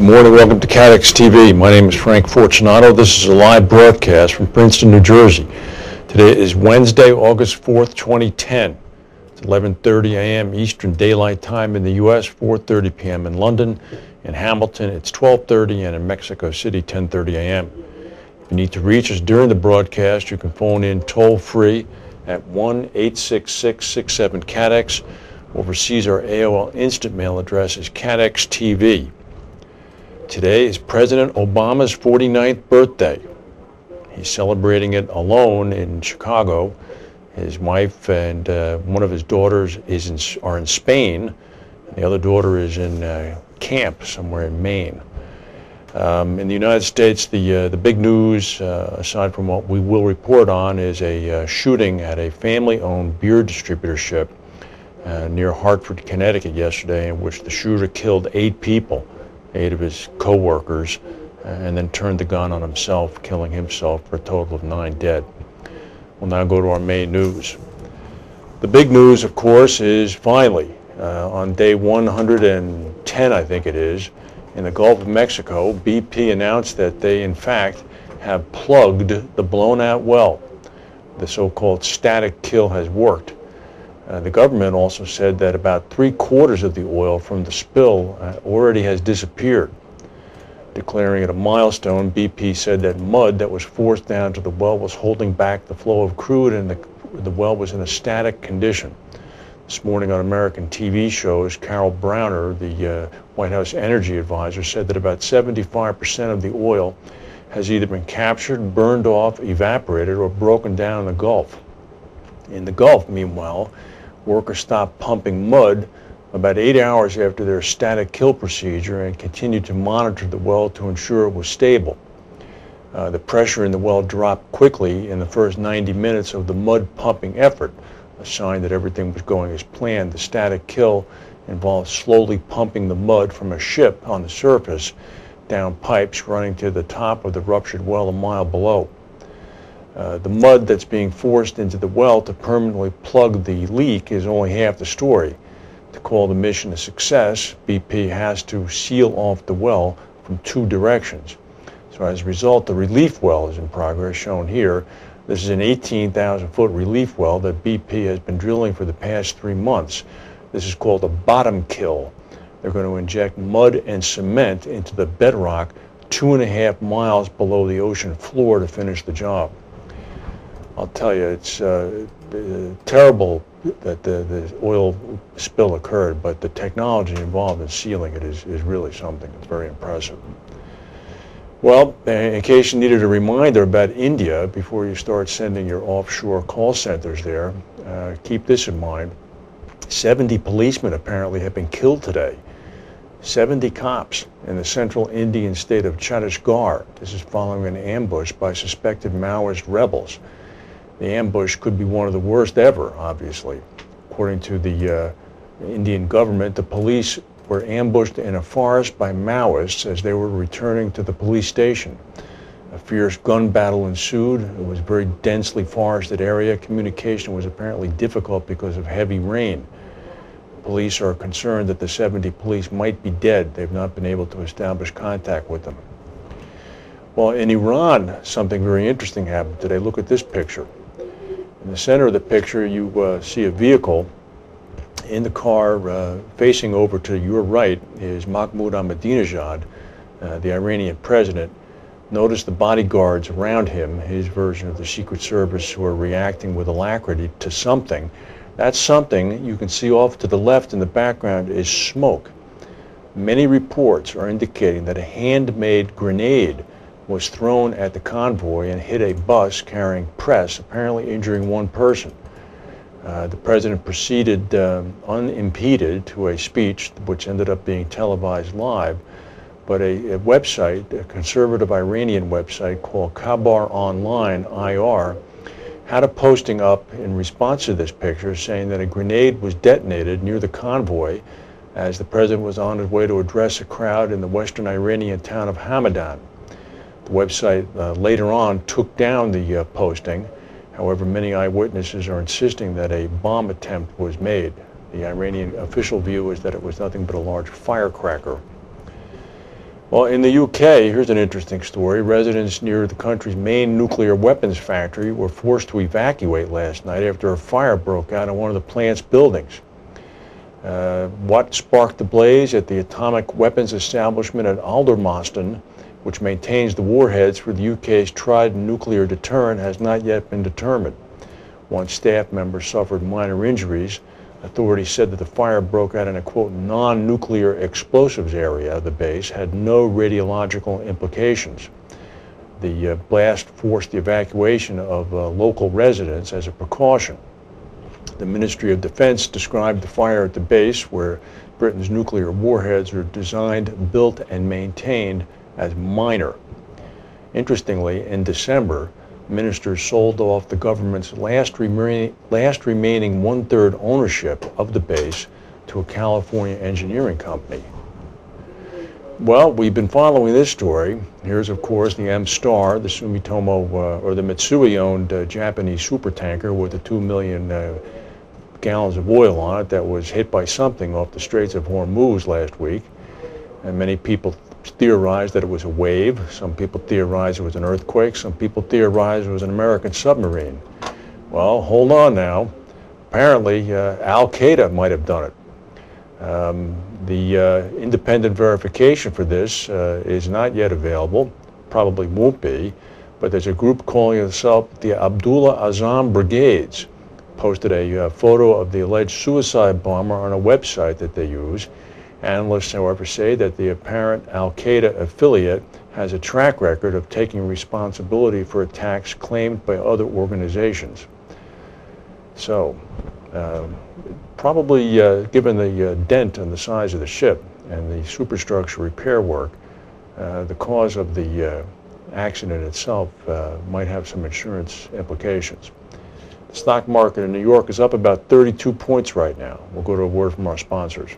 morning. Welcome to CATEX-TV. My name is Frank Fortunato. This is a live broadcast from Princeton, New Jersey. Today is Wednesday, August 4th, 2010. It's 11:30 a.m. Eastern Daylight Time in the U.S., 4:30 p.m. in London. In Hamilton, it's 12:30, and in Mexico City, 10:30 a.m. If you need to reach us during the broadcast, you can phone in toll-free at 1-866-67-CATEX. Overseas, our AOL Instant Mail address is CATEX-TV. Today is President Obama's 49th birthday. He's celebrating it alone in Chicago. His wife and one of his daughters are in Spain. And the other daughter is in camp somewhere in Maine. In the United States, the big news, aside from what we will report on, is a shooting at a family-owned beer distributorship near Hartford, Connecticut yesterday, in which the shooter killed 8 people. 8 of his co-workers, and then turned the gun on himself, killing himself for a total of 9 dead. We'll now go to our main news. The big news, of course, is finally, on day 110, I think it is, in the Gulf of Mexico, BP announced that they, in fact, have plugged the blown-out well. The so-called static kill has worked. The government also said that about 3/4 of the oil from the spill already has disappeared. Declaring it a milestone, BP said that mud that was forced down to the well was holding back the flow of crude, and the well was in a static condition. This morning on American TV shows, Carol Browner, the White House energy advisor, said that about 75% of the oil has either been captured, burned off, evaporated, or broken down in the Gulf. In the Gulf, meanwhile, workers stopped pumping mud about 8 hours after their static kill procedure and continued to monitor the well to ensure it was stable. The pressure in the well dropped quickly in the first 90 minutes of the mud pumping effort, a sign that everything was going as planned. The static kill involved slowly pumping the mud from a ship on the surface down pipes running to the top of the ruptured well a mile below. The mud that's being forced into the well to permanently plug the leak is only half the story. To call the mission a success, BP has to seal off the well from 2 directions. So as a result, the relief well is in progress, shown here. This is an 18,000-foot relief well that BP has been drilling for the past 3 months. This is called a bottom kill. They're going to inject mud and cement into the bedrock 2.5 miles below the ocean floor to finish the job. I'll tell you, it's terrible that the oil spill occurred, but the technology involved in sealing it is really something. It's very impressive. Well, in case you needed a reminder about India before you start sending your offshore call centers there, keep this in mind. 70 policemen apparently have been killed today. 70 cops in the central Indian state of Chhattisgarh. This is following an ambush by suspected Maoist rebels. The ambush could be one of the worst ever, obviously. According to the Indian government, the police were ambushed in a forest by Maoists as they were returning to the police station. A fierce gun battle ensued. It was a very densely forested area. Communication was apparently difficult because of heavy rain. Police are concerned that the 70 police might be dead. They've not been able to establish contact with them. Well, in Iran, something very interesting happened today. Look at this picture. In the center of the picture, you see a vehicle. In the car, facing over to your right, is Mahmoud Ahmadinejad, the Iranian president. Notice the bodyguards around him, his version of the Secret Service, who are reacting with alacrity to something. That something you can see off to the left in the background is smoke. Many reports are indicating that a handmade grenade was thrown at the convoy and hit a bus carrying press, apparently injuring 1 person. The president proceeded unimpeded to a speech which ended up being televised live, but a website, a conservative Iranian website called Khabar Online, IR, had a posting up in response to this picture saying that a grenade was detonated near the convoy as the president was on his way to address a crowd in the western Iranian town of Hamadan. The website later on took down the posting. However, many eyewitnesses are insisting that a bomb attempt was made. The Iranian official view is that it was nothing but a large firecracker. Well, in the UK, here's an interesting story. Residents near the country's main nuclear weapons factory were forced to evacuate last night after a fire broke out in one of the plant's buildings. What sparked the blaze at the atomic weapons establishment at Aldermaston, which maintains the warheads for the UK's tried nuclear deterrent, has not yet been determined. One staff member suffered minor injuries. Authorities said that the fire broke out in a, quote, non-nuclear explosives area of the base, had no radiological implications. The blast forced the evacuation of local residents as a precaution. The Ministry of Defense described the fire at the base, where Britain's nuclear warheads are designed, built, and maintained, as minor. Interestingly, in December, ministers sold off the government's last remaining one-third ownership of the base to a California engineering company. Well, we've been following this story. Here's, of course, the M-Star, the Sumitomo or the Mitsui-owned Japanese supertanker with the 2 million gallons of oil on it that was hit by something off the Straits of Hormuz last week. And many people theorized that it was a wave. Some people theorized it was an earthquake. Some people theorized it was an American submarine. Well, hold on now. Apparently, Al-Qaeda might have done it. The independent verification for this is not yet available, probably won't be, but there's a group calling itself the Abdullah Azam Brigades, posted a photo of the alleged suicide bomber on a website that they use. Analysts, however, say that the apparent Al-Qaeda affiliate has a track record of taking responsibility for attacks claimed by other organizations. So, probably given the dent and the size of the ship and the superstructure repair work, the cause of the accident itself might have some insurance implications. The stock market in New York is up about 32 points right now. We'll go to a word from our sponsors.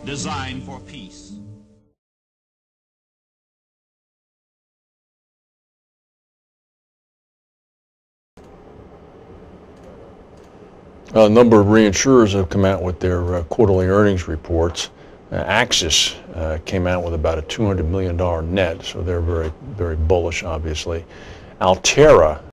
Design for peace. A number of reinsurers have come out with their quarterly earnings reports. Axis came out with about a $200 million net, so they're very, very bullish, obviously. Altera